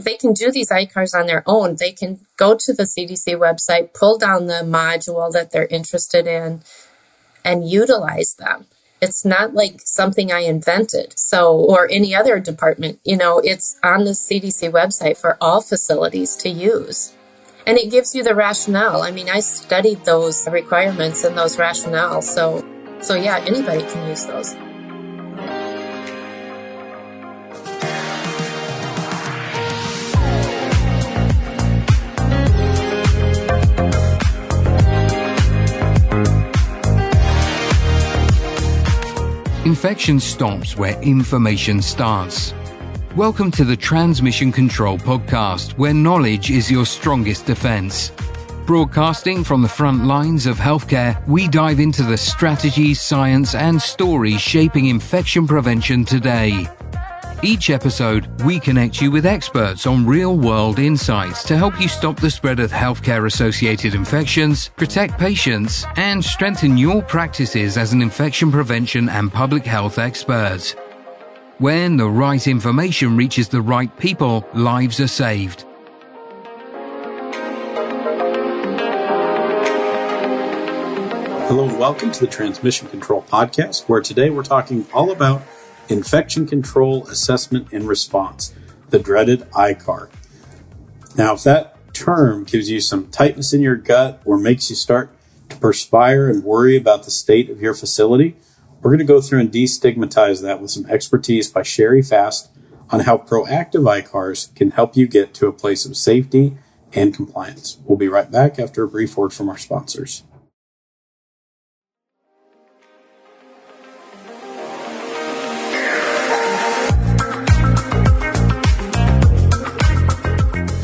they can do these ICARs on their own. They can go to the CDC website, pull down the module that they're interested in, and utilize them. It's not like something I invented, or any other department. It's on the CDC website for all facilities to use. And it gives you the rationale. I mean, I studied those requirements and those rationales. So yeah, anybody can use those. Infection stops where information starts. Welcome to the Transmission Control Podcast, where knowledge is your strongest defense. Broadcasting from the front lines of healthcare, we dive into the strategies, science, and stories shaping infection prevention today. Each episode, we connect you with experts on real-world insights to help you stop the spread of healthcare-associated infections, protect patients, and strengthen your practices as an infection prevention and public health expert. When the right information reaches the right people, lives are saved. Hello and welcome to the Transmission Control Podcast, where today we're talking all about infection control assessment and response, the dreaded ICAR. Now, if that term gives you some tightness in your gut or makes you start to perspire and worry about the state of your facility, we're going to go through and destigmatize that with some expertise by Sherry Fast on how proactive ICARs can help you get to a place of safety and compliance. We'll be right back after a brief word from our sponsors.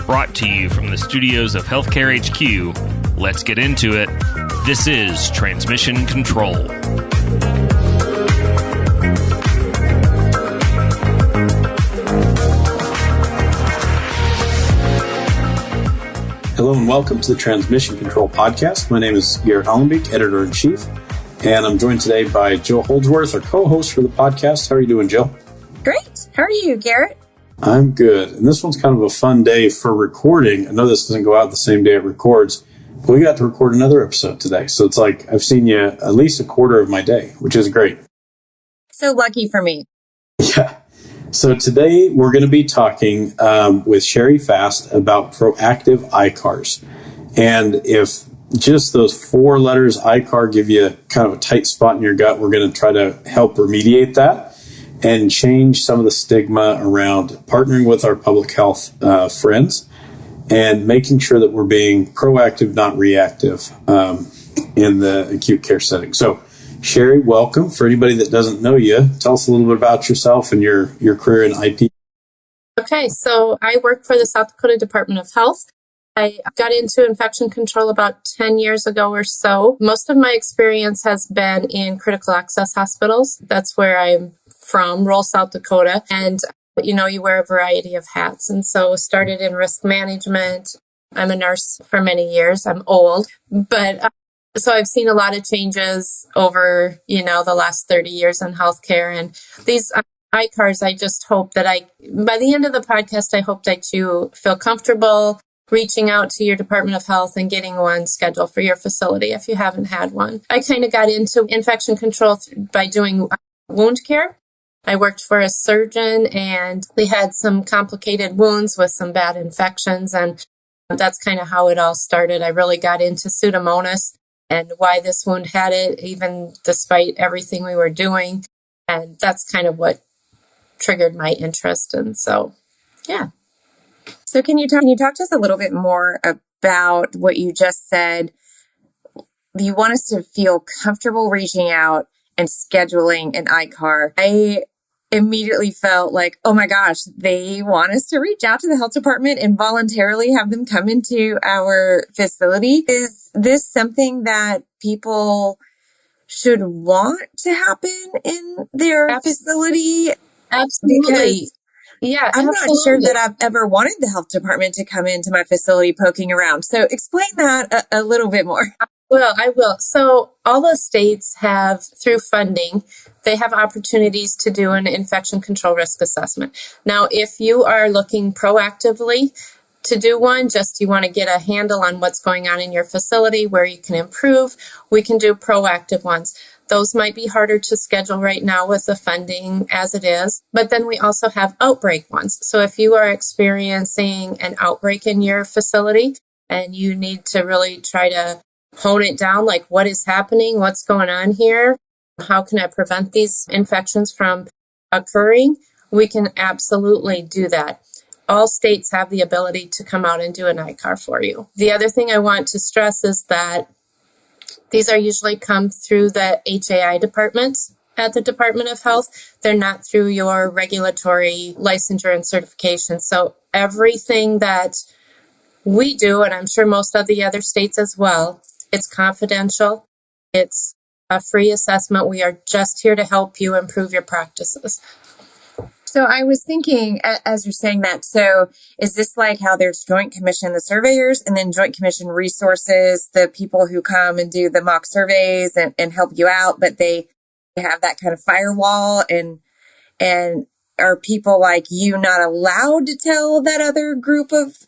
Brought to you from the studios of Healthcare HQ, let's get into it. This is Transmission Control. Hello and welcome to the Transmission Control Podcast. My name is Garrett Hollenbeek, Editor-in-Chief, and I'm joined today by Jill Holdsworth, our co-host for the podcast. How are you doing, Jill? Great. How are you, Garrett? I'm good. And this one's kind of a fun day for recording. I know this doesn't go out the same day it records, but we got to record another episode today. So it's like I've seen you at least a quarter of my day, which is great. So lucky for me. Yeah. So today we're going to be talking with Sherry Fast about proactive ICARs. And if just those four letters ICAR give you kind of a tight spot in your gut, we're going to try to help remediate that and change some of the stigma around partnering with our public health friends and making sure that we're being proactive, not reactive in the acute care setting. So, Sherry, welcome. For anybody that doesn't know you, tell us a little bit about yourself and your career in IP. Okay, so I work for the South Dakota Department of Health. I got into infection control about 10 years ago or so. Most of my experience has been in critical access hospitals. That's where I'm from, rural South Dakota. And, you wear a variety of hats. And so started in risk management. I'm a nurse for many years. I'm old, but so I've seen a lot of changes over, the last 30 years in healthcare. And these ICARs, I just hope that by the end of the podcast, I hope that you feel comfortable reaching out to your Department of Health and getting one scheduled for your facility if you haven't had one. I kind of got into infection control by doing wound care. I worked for a surgeon and we had some complicated wounds with some bad infections. And that's kind of how it all started. I really got into Pseudomonas and why this wound had it, even despite everything we were doing. And that's kind of what triggered my interest. And so, yeah. So can you talk to us a little bit more about what you just said? You want us to feel comfortable reaching out and scheduling an ICAR. I immediately felt like, oh my gosh, they want us to reach out to the health department and voluntarily have them come into our facility. Is this something that people should want to happen in their facility? Absolutely. Because I'm not sure that I've ever wanted the health department to come into my facility poking around. So explain that a little bit more. Well, I will. So all the states have, through funding, they have opportunities to do an infection control risk assessment. Now, if you are looking proactively to do one, just you want to get a handle on what's going on in your facility, where you can improve, we can do proactive ones. Those might be harder to schedule right now with the funding as it is. But then we also have outbreak ones. So if you are experiencing an outbreak in your facility and you need to really try to hone it down, like what is happening, what's going on here, how can I prevent these infections from occurring, we can absolutely do that. All states have the ability to come out and do an ICAR for you. The other thing I want to stress is that these are usually come through the HAI departments at the Department of Health. They're not through your regulatory licensure and certification. So everything that we do, and I'm sure most of the other states as well, it's confidential. It's a free assessment. We are just here to help you improve your practices. So I was thinking, as you're saying that, so is this like how there's Joint Commission, the surveyors, and then Joint Commission resources, the people who come and do the mock surveys and help you out, but they have that kind of firewall, and are people like you not allowed to tell that other group of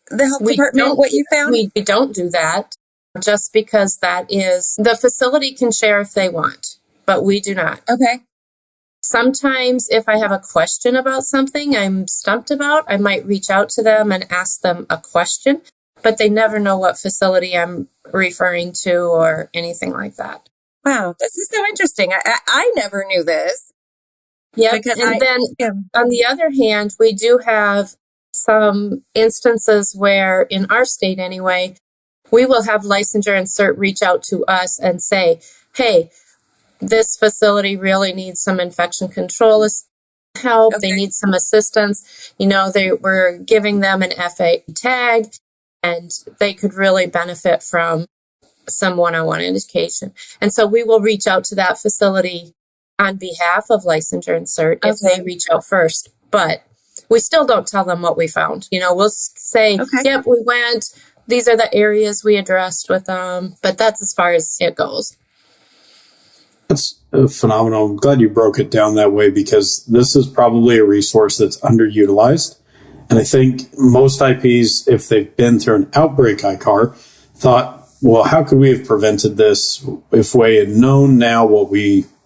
the health department what you found? We don't do that, just because that is, the facility can share if they want, but we do not. Okay. Sometimes if I have a question about something I'm stumped about, I might reach out to them and ask them a question, but they never know what facility I'm referring to or anything like that. Wow, this is so interesting. I never knew this. Yeah, and then on the other hand, we do have some instances where, in our state anyway, we will have licensure and cert reach out to us and say, hey, this facility really needs some infection control help. Okay. They need some assistance. You know, we're giving them an FA tag, and they could really benefit from some one-on-one education. And so we will reach out to that facility on behalf of licensure and cert if they reach out first. But we still don't tell them what we found. You know, we'll say, yep, we went. These are the areas we addressed with them. But that's as far as it goes. That's phenomenal. I'm glad you broke it down that way, because this is probably a resource that's underutilized. And I think most IPs, if they've been through an outbreak ICAR, thought, well, how could we have prevented this if we had known now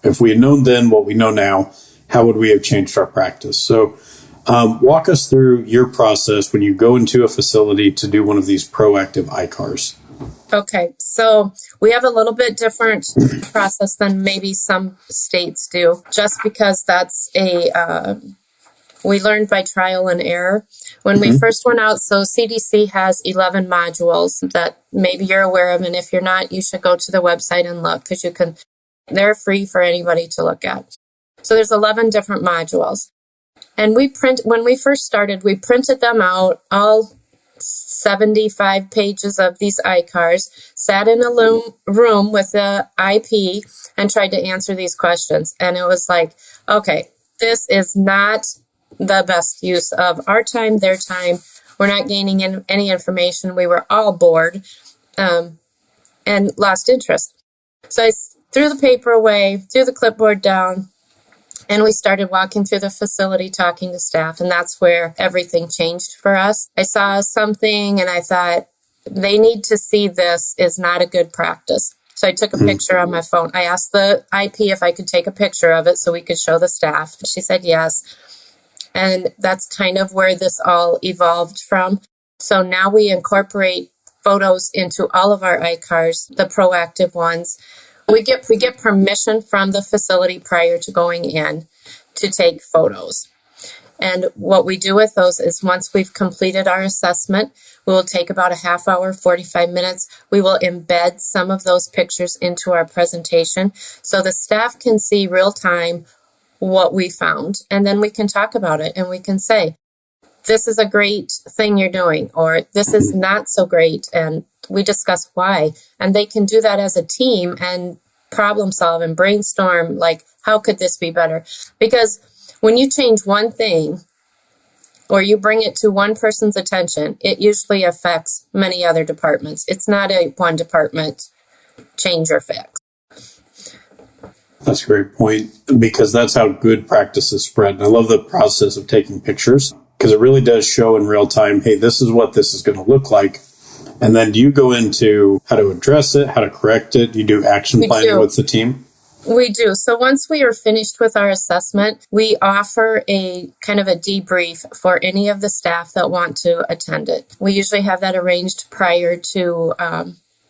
if we had known then what we know now, how would we have changed our practice? So walk us through your process when you go into a facility to do one of these proactive ICARs. Okay, so we have a little bit different process than maybe some states do, just because that's we learned by trial and error. When we first went out, so CDC has 11 modules that maybe you're aware of, and if you're not, you should go to the website and look, because they're free for anybody to look at. So there's 11 different modules. And when we first started, we printed them out, all 75 pages of these ICARs, sat in a room with the IP and tried to answer these questions. And it was like, okay, this is not the best use of our time, their time. We're not gaining any information. We were all bored and lost interest. So I threw the paper away, threw the clipboard down, and we started walking through the facility, talking to staff, and that's where everything changed for us. I saw something and I thought, they need to see this is not a good practice. So I took a picture on my phone. I asked the IP if I could take a picture of it so we could show the staff. She said yes. And that's kind of where this all evolved from. So now we incorporate photos into all of our ICARs, the proactive ones. We get permission from the facility prior to going in to take photos. And what we do with those is, once we've completed our assessment, we will take about a half hour, 45 minutes. We will embed some of those pictures into our presentation so the staff can see real time what we found. And then we can talk about it and we can say, this is a great thing you're doing, or this is not so great. And we discuss why. And they can do that as a team and problem solve and brainstorm, like, how could this be better? Because when you change one thing or you bring it to one person's attention, it usually affects many other departments. It's not a one department change or fix. That's a great point, because that's how good practice is spread. And I love the process of taking pictures, because it really does show in real time, hey, this is what this is going to look like. And then do you go into how to address it, how to correct it? Do you do action planning with the team? We do. So once we are finished with our assessment, we offer a kind of a debrief for any of the staff that want to attend it. We usually have that arranged prior to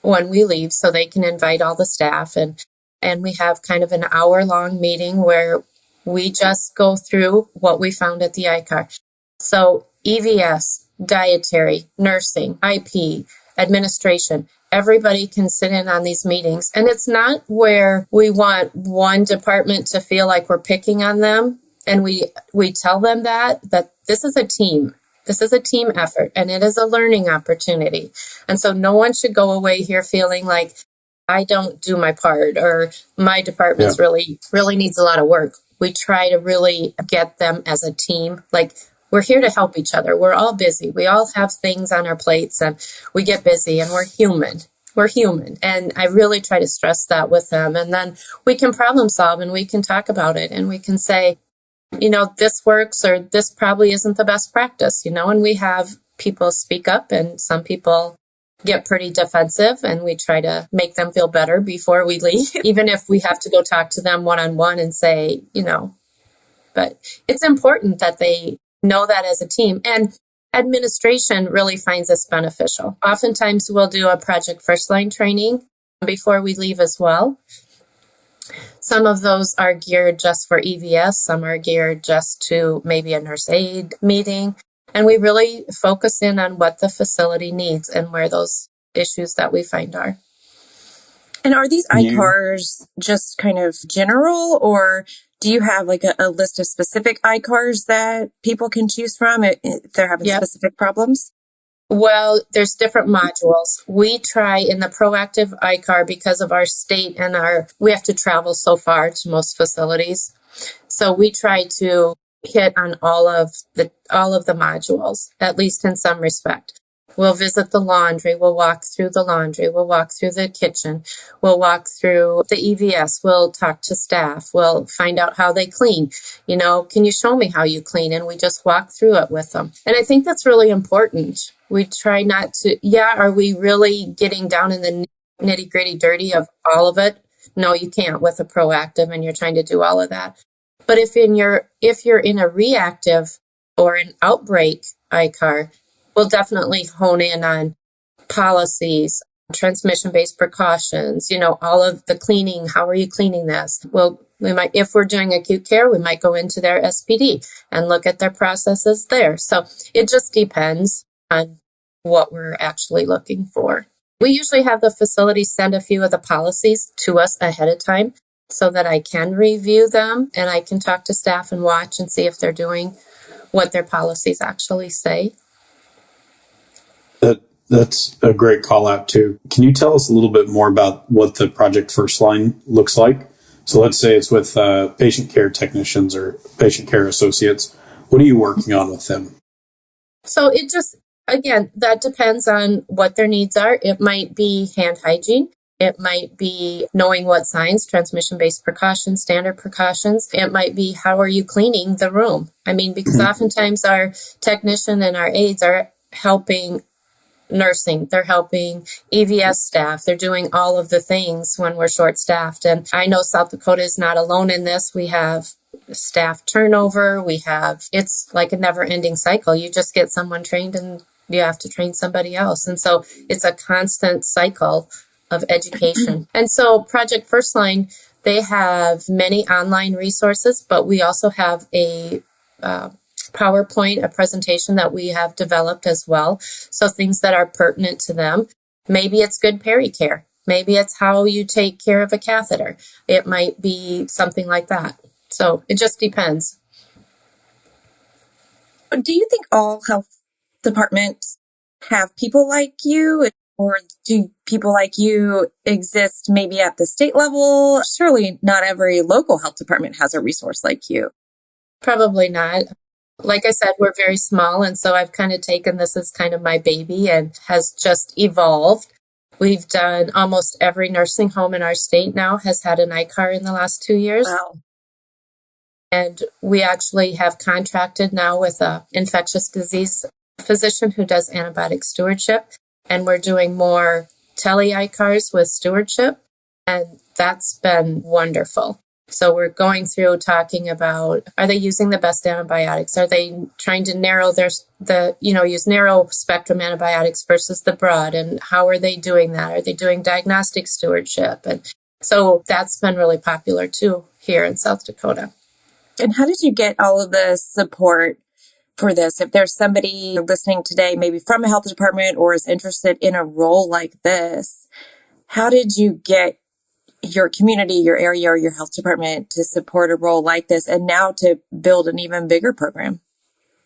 when we leave, so they can invite all the staff. And we have kind of an hour-long meeting where we just go through what we found at the ICAR. So EVS, dietary, nursing, IP, administration, everybody can sit in on these meetings. And it's not where we want one department to feel like we're picking on them. And we tell them that this is a team. This is a team effort, and it is a learning opportunity. And so no one should go away here feeling like I don't do my part, or my department's really needs a lot of work. We try to really get them as a team. Like, we're here to help each other. We're all busy. We all have things on our plates, and we get busy, and we're human. We're human. And I really try to stress that with them. And then we can problem solve, and we can talk about it, and we can say, this works, or this probably isn't the best practice, and we have people speak up, and some people get pretty defensive, and we try to make them feel better before we leave, even if we have to go talk to them one-on-one and say, but it's important that they know that as a team. And administration really finds this beneficial. Oftentimes we'll do a project first line training before we leave as well. Some of those are geared just for EVS. Some are geared just to maybe a nurse aid meeting. And we really focus in on what the facility needs and where those issues that we find are. And are these ICARs just kind of general, or do you have like a list of specific ICARs that people can choose from if they're having specific problems? Well, there's different modules. We try in the proactive ICAR, because of our state and we have to travel so far to most facilities. So we try to hit on all of the modules, at least in some respect. We'll visit the laundry. We'll walk through the laundry. We'll walk through the kitchen. We'll walk through the EVS. We'll talk to staff. We'll find out how they clean. Can you show me how you clean? And we just walk through it with them. And I think that's really important. We try not to, are we really getting down in the nitty gritty dirty of all of it? No, you can't with a proactive, and you're trying to do all of that. But if you're in a reactive or an outbreak ICAR, we'll definitely hone in on policies, transmission-based precautions, all of the cleaning. How are you cleaning this? Well, we might, if we're doing acute care, we might go into their SPD and look at their processes there. So it just depends on what we're actually looking for. We usually have the facility send a few of the policies to us ahead of time, so that I can review them and I can talk to staff and watch and see if they're doing what their policies actually say. That's a great call out too. Can you tell us a little bit more about what the project first line looks like? So let's say it's with patient care technicians or patient care associates. What are you working on with them? So it just, again, that depends on what their needs are. It might be hand hygiene. It might be knowing what signs, transmission-based precautions, standard precautions. It might be, how are you cleaning the room? Because oftentimes our technician and our aides are helping nursing. They're helping EVS staff. They're doing all of the things when we're short-staffed. And I know South Dakota is not alone in this. We have staff turnover. It's like a never-ending cycle. You just get someone trained and you have to train somebody else. And so it's a constant cycle of education. And so Project First Line, they have many online resources, but we also have a PowerPoint, a presentation that we have developed as well. So things that are pertinent to them. Maybe it's good pericare. Maybe it's how you take care of a catheter. It might be something like that. So it just depends. Do you think all health departments have people like you? Or do people like you exist maybe at the state level? Surely not every local health department has a resource like you. Probably not. Like I said, we're very small. And so I've kind of taken this as kind of my baby and has just evolved. We've done almost every nursing home in our state now has had an ICAR in the last 2 years. Wow. And we actually have contracted now with a infectious disease physician who does antibiotic stewardship. And we're doing more tele-ICARs with stewardship. And that's been wonderful. So we're going through talking about, are they using the best antibiotics? Are they trying to narrow use narrow spectrum antibiotics versus the broad? And how are they doing that? Are they doing diagnostic stewardship? And so that's been really popular too here in South Dakota. And how did you get all of the support for this? If there's somebody listening today, maybe from a health department or is interested in a role like this, how did you get your community, your area, or your health department to support a role like this and now to build an even bigger program?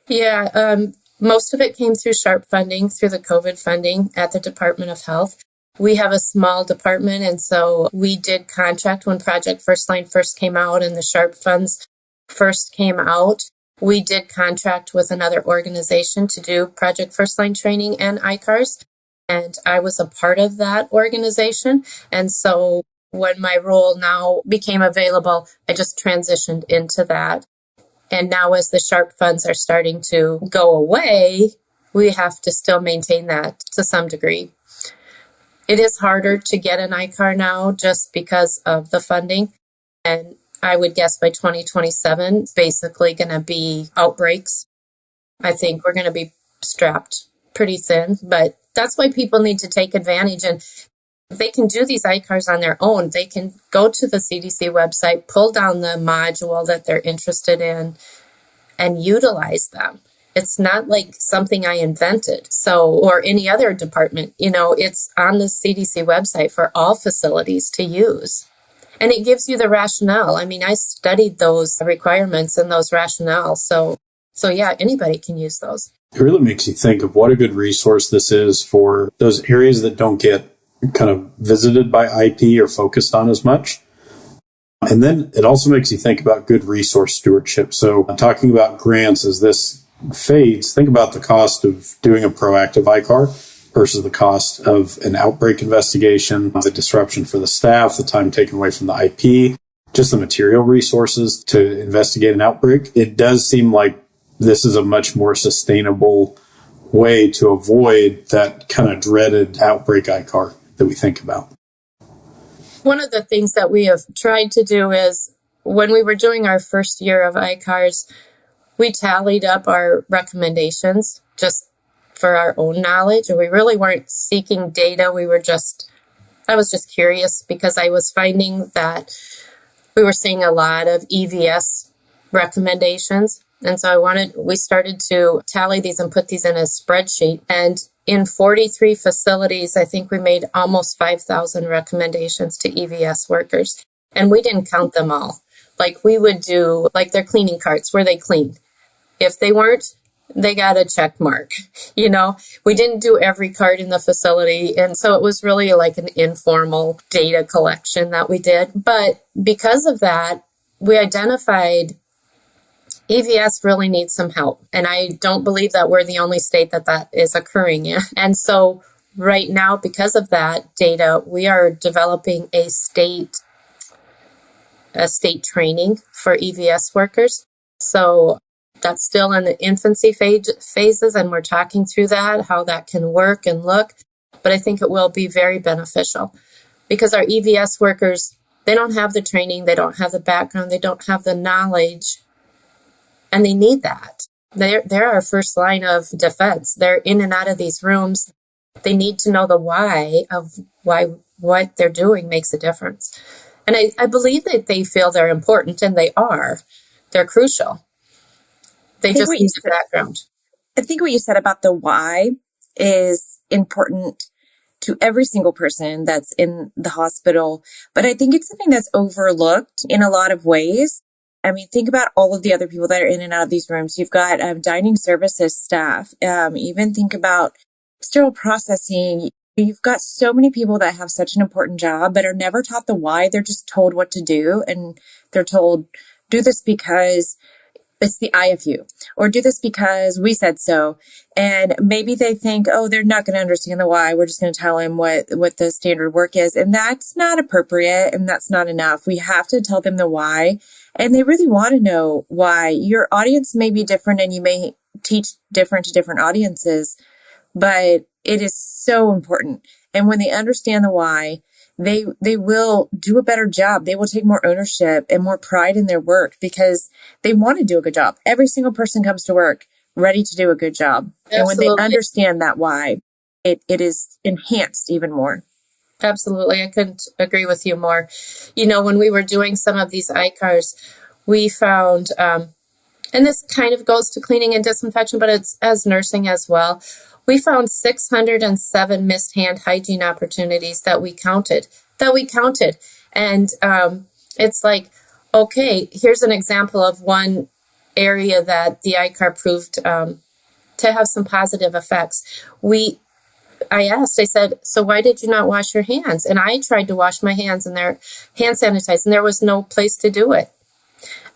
Yeah, most of it came through SHARP funding, through the COVID funding at the Department of Health. We have a small department, and so we did contract when Project First Line first came out and the SHARP funds first came out. We did contract with another organization to do Project First Line training and ICARs, and I was a part of that organization. And so when my role now became available, I just transitioned into that. And now as the SHARP funds are starting to go away, we have to still maintain that to some degree. It is harder to get an ICAR now just because of the funding. And I would guess by 2027, it's basically going to be outbreaks. I think we're going to be strapped pretty thin, but that's why people need to take advantage. And they can do these ICARs on their own. They can go to the CDC website, pull down the module that they're interested in, and utilize them. It's not like something I invented, or any other department. It's on the CDC website for all facilities to use. And it gives you the rationale. I mean, I studied those requirements and those rationales. So yeah, anybody can use those. It really makes you think of what a good resource this is for those areas that don't get kind of visited by IP or focused on as much. And then it also makes you think about good resource stewardship. So talking about grants, as this fades, think about the cost of doing a proactive ICAR versus the cost of an outbreak investigation, the disruption for the staff, the time taken away from the IP, just the material resources to investigate an outbreak. It does seem like this is a much more sustainable way to avoid that kind of dreaded outbreak ICAR that we think about. One of the things that we have tried to do is when we were doing our first year of ICARs, we tallied up our recommendations just for our own knowledge. And we really weren't seeking data. I was just curious because I was finding that we were seeing a lot of EVS recommendations. And so we started to tally these and put these in a spreadsheet. And in 43 facilities, I think we made almost 5,000 recommendations to EVS workers. And we didn't count them all. Like we would do, like their cleaning carts, were they clean? If they weren't, they got a check mark. We didn't do every cart in the facility. And so it was really like an informal data collection that we did. But because of that, we identified EVS really needs some help. And I don't believe that we're the only state that is occurring in. And so right now, because of that data, we are developing a state training for EVS workers. So that's still in the infancy phases, and we're talking through that, how that can work and look. But I think it will be very beneficial because our EVS workers, they don't have the training, they don't have the background, they don't have the knowledge, and they need that. They're our first line of defense. They're in and out of these rooms. They need to know the why of why what they're doing makes a difference. And I believe that they feel they're important, and they are. They're crucial. They just need the background. I think what you said about the why is important to every single person that's in the hospital. But I think it's something that's overlooked in a lot of ways. I mean, think about all of the other people that are in and out of these rooms. You've got dining services staff. Even think about sterile processing. You've got so many people that have such an important job, but are never taught the why. They're just told what to do. And they're told, do this because it's the IFU, or do this because we said so. And maybe they think, oh, they're not going to understand the why. We're just going to tell them what the standard work is. And that's not appropriate. And that's not enough. We have to tell them the why. And they really want to know why. Your audience may be different and you may teach different to different audiences, but it is so important. And when they understand the why, they will do a better job. They will take more ownership and more pride in their work because they want to do a good job. Every single person comes to work ready to do a good job. Absolutely. And when they understand that why, it is enhanced even more. Absolutely. I couldn't agree with you more. When we were doing some of these ICARs, we found, and this kind of goes to cleaning and disinfection, but it's as nursing as well. We found 607 missed hand hygiene opportunities that we counted. And it's like, okay, here's an example of one area that the ICAR proved to have some positive effects. I said, so why did you not wash your hands? And I tried to wash my hands and their hand sanitize, and there was no place to do it.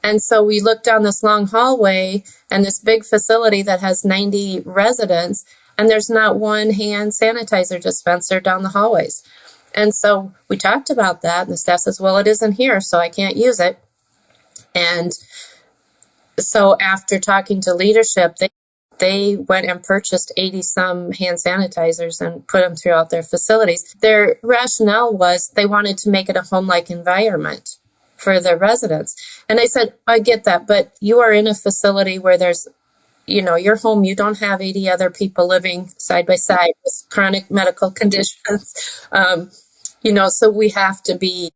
And so we looked down this long hallway and this big facility that has 90 residents, and there's not one hand sanitizer dispenser down the hallways. And so we talked about that, and the staff says, well, it isn't here, so I can't use it. And so after talking to leadership, they went and purchased 80 some hand sanitizers and put them throughout their facilities. Their rationale was they wanted to make it a home-like environment for their residents. And I said, I get that, but you are in a facility where there's, your home, you don't have 80 other people living side by side with chronic medical conditions. So we have to be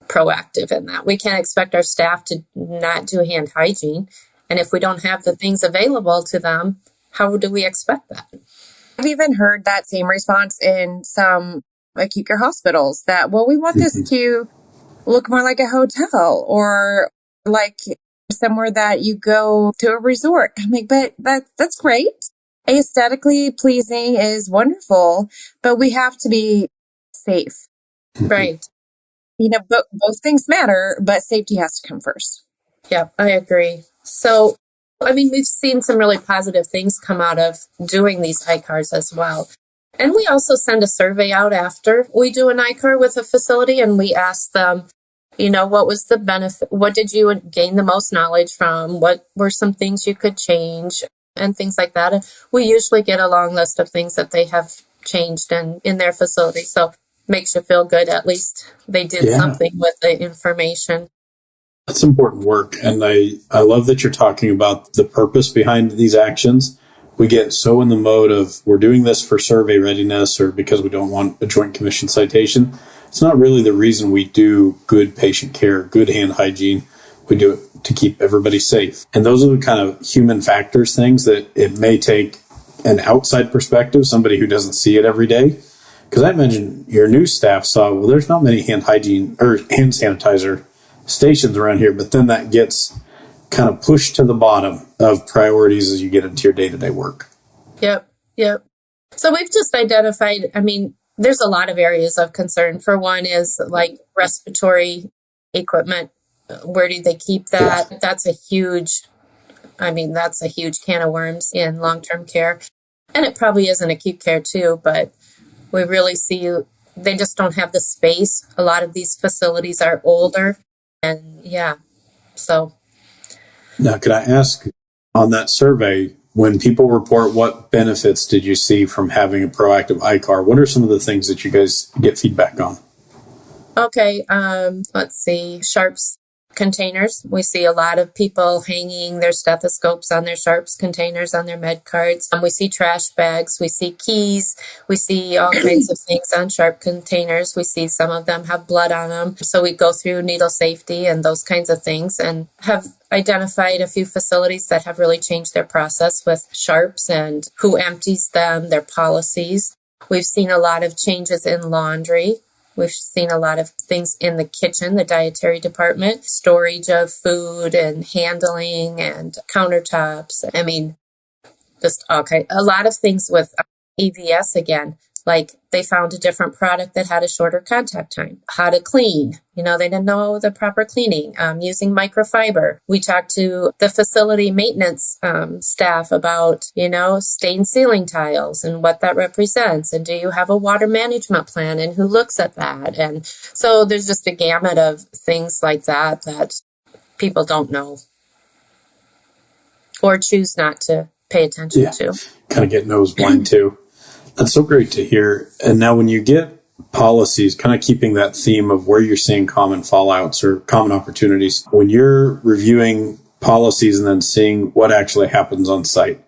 proactive in that. We can't expect our staff to not do hand hygiene. And if we don't have the things available to them, how do we expect that? I've even heard that same response in some acute care hospitals that, well, we want this to look more like a hotel or like somewhere that you go to a resort. I'm like, but that's great. Aesthetically pleasing is wonderful, but we have to be safe. Right. Both things matter, but safety has to come first. Yeah, I agree. So, we've seen some really positive things come out of doing these ICARs as well. And we also send a survey out after we do an ICAR with a facility, and we ask them, what was the benefit? What did you gain the most knowledge from? What were some things you could change and things like that? And we usually get a long list of things that they have changed in their facility. So makes you feel good. At least they did something with the information. That's important work. And I love that you're talking about the purpose behind these actions. We get so in the mode of we're doing this for survey readiness or because we don't want a Joint Commission citation. It's not really the reason we do good patient care, good hand hygiene. We do it to keep everybody safe. And those are the kind of human factors things that it may take an outside perspective, somebody who doesn't see it every day. Because I imagine your new staff saw, well, there's not many hand hygiene or hand sanitizer stations around here, but then that gets kind of pushed to the bottom of priorities as you get into your day-to-day work. Yep. So we've just identified, there's a lot of areas of concern. For one is like respiratory equipment. Where do they keep that? Yeah. That's a huge can of worms in long-term care. And it probably is in acute care too, but we really see they just don't have the space. A lot of these facilities are older. And so. Now, could I ask on that survey, when people report what benefits did you see from having a proactive ICAR, what are some of the things that you guys get feedback on? Okay, let's see. Sharps containers. We see a lot of people hanging their stethoscopes on their Sharps containers on their med cards. We see trash bags. We see keys. We see all kinds of things on Sharp containers. We see some of them have blood on them. So we go through needle safety and those kinds of things and have identified a few facilities that have really changed their process with Sharps and who empties them, their policies. We've seen a lot of changes in laundry. We've seen a lot of things in the kitchen, the dietary department, storage of food and handling and countertops. Just a lot of things with EVS again. Like they found a different product that had a shorter contact time. How to clean. They didn't know the proper cleaning. Using microfiber. We talked to the facility maintenance staff about, stained ceiling tiles and what that represents. And do you have a water management plan and who looks at that? And so there's just a gamut of things like that people don't know or choose not to pay attention to. Kind of get nose blind too. That's so great to hear. And now when you get policies, kind of keeping that theme of where you're seeing common fallouts or common opportunities, when you're reviewing policies and then seeing what actually happens on site,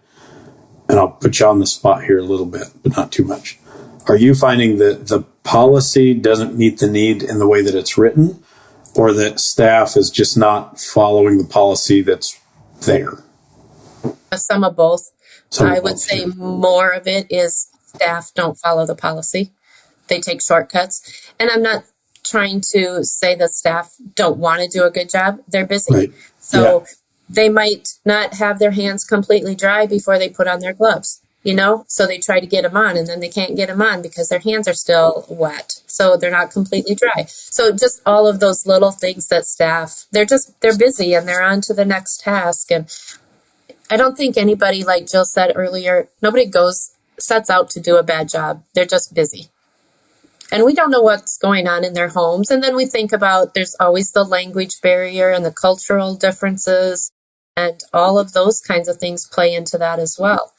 and I'll put you on the spot here a little bit, but not too much. Are you finding that the policy doesn't meet the need in the way that it's written, or that staff is just not following the policy that's there? Some of both. I would say more of it is staff don't follow the policy. They take shortcuts. And I'm not trying to say that staff don't want to do a good job. They're busy. Right. So they might not have their hands completely dry before they put on their gloves, So they try to get them on and then they can't get them on because their hands are still wet. So they're not completely dry. So just all of those little things that staff, they're busy and they're on to the next task. And I don't think anybody, like Jill said earlier, nobody sets out to do a bad job. They're just busy. And we don't know what's going on in their homes. And then we think about there's always the language barrier and the cultural differences. And all of those kinds of things play into that as well.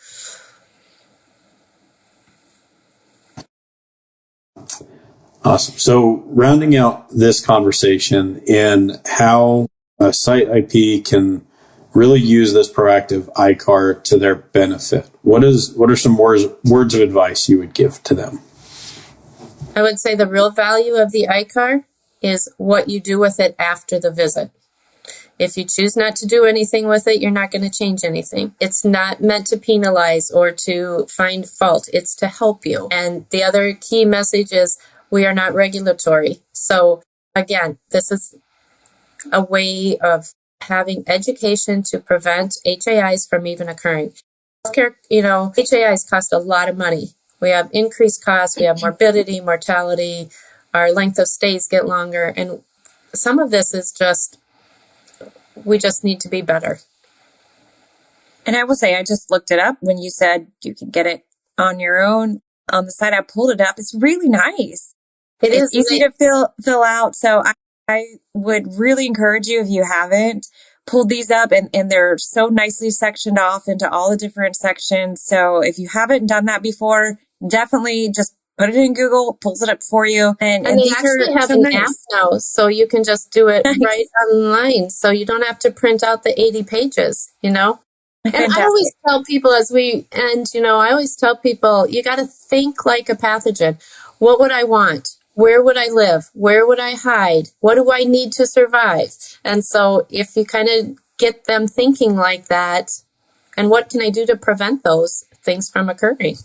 Awesome. So rounding out this conversation in how a site IP can really use this proactive ICAR to their benefit, what are some words of advice you would give to them? I would say the real value of the ICAR is what you do with it after the visit. If you choose not to do anything with it, you're not going to change anything. It's not meant to penalize or to find fault. It's to help you. And the other key message is we are not regulatory. So again, this is a way of having education to prevent HAIs from even occurring. Healthcare, HAIs cost a lot of money. We have increased costs, we have morbidity, mortality, our length of stays get longer, and some of this is we just need to be better. And I will say, I just looked it up when you said you could get it on your own. On the site, I pulled it up. It's really nice. It's easy to fill out. So I would really encourage you, if you haven't, pulled these up and they're so nicely sectioned off into all the different sections. So if you haven't done that before, definitely just put it in Google, pulls it up for you. And they actually have an app now, so you can just do it right online. So you don't have to print out the 80 pages, And I always tell people I always tell people, you got to think like a pathogen. What would I want? Where would I live? Where would I hide? What do I need to survive? And so if you kind of get them thinking like that, and what can I do to prevent those things from occurring?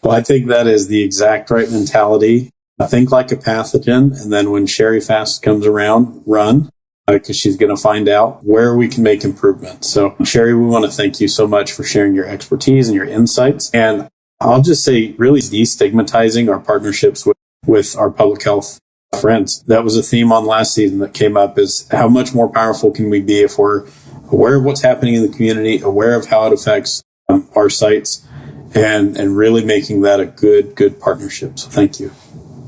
Well, I think that is the exact right mentality. Think like a pathogen. And then when Sherry Fast comes around, run, because she's going to find out where we can make improvements. So Sherry, we want to thank you so much for sharing your expertise and your insights. And I'll just say really destigmatizing our partnerships with our public health friends. That was a theme on last season that came up, is how much more powerful can we be if we're aware of what's happening in the community, aware of how it affects our sites, and really making that a good partnership. So thank you.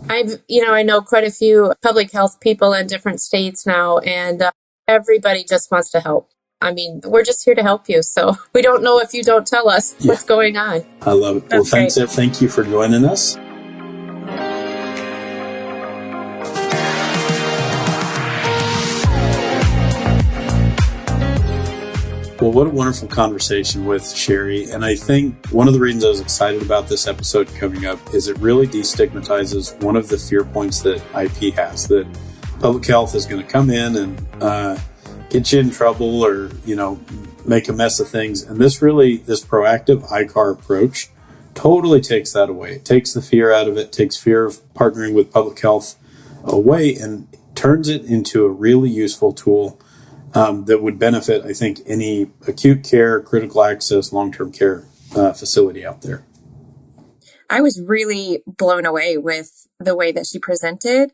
I know quite a few public health people in different states now, and everybody just wants to help. I mean, we're just here to help you. So we don't know if you don't tell us what's going on. I love it. Well, thanks. Thank you for joining us. Well, what a wonderful conversation with Sherry. And I think one of the reasons I was excited about this episode coming up is it really destigmatizes one of the fear points that IP has, that public health is going to come in and get you in trouble or, make a mess of things. And this proactive ICAR approach totally takes that away. It takes the fear out of it, takes fear of partnering with public health away, and turns it into a really useful tool that would benefit, I think, any acute care, critical access, long-term care facility out there. I was really blown away with the way that she presented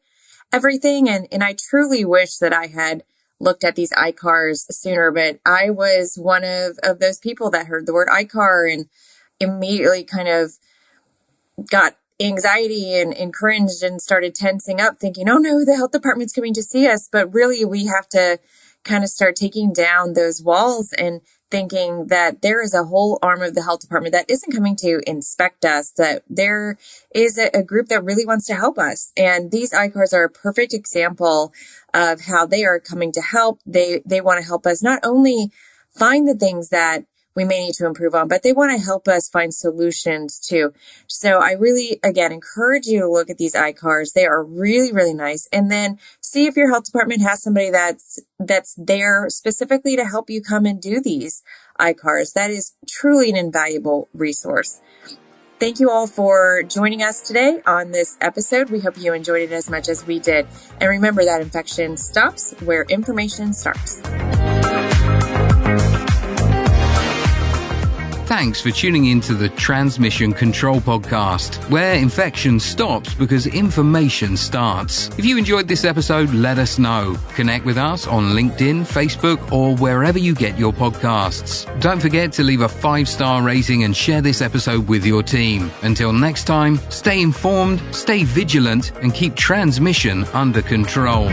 everything. And I truly wish that I had looked at these ICARs sooner, but I was one of those people that heard the word ICAR and immediately kind of got anxiety and cringed and started tensing up thinking, oh no, the health department's coming to see us. But really we have to kind of start taking down those walls and thinking that there is a whole arm of the health department that isn't coming to inspect us, that there is a group that really wants to help us. And these ICARs are a perfect example of how they are coming to help. They want to help us not only find the things that we may need to improve on, but they want to help us find solutions too. So I really, again, encourage you to look at these ICARs. They are really, really nice. And then see if your health department has somebody that's there specifically to help you come and do these ICARs. That is truly an invaluable resource. Thank you all for joining us today on this episode. We hope you enjoyed it as much as we did. And remember that infection stops where information starts. Thanks for tuning in to the Transmission Control Podcast, where infection stops because information starts. If you enjoyed this episode, let us know. Connect with us on LinkedIn, Facebook, or wherever you get your podcasts. Don't forget to leave a 5-star rating and share this episode with your team. Until next time, stay informed, stay vigilant, and keep transmission under control.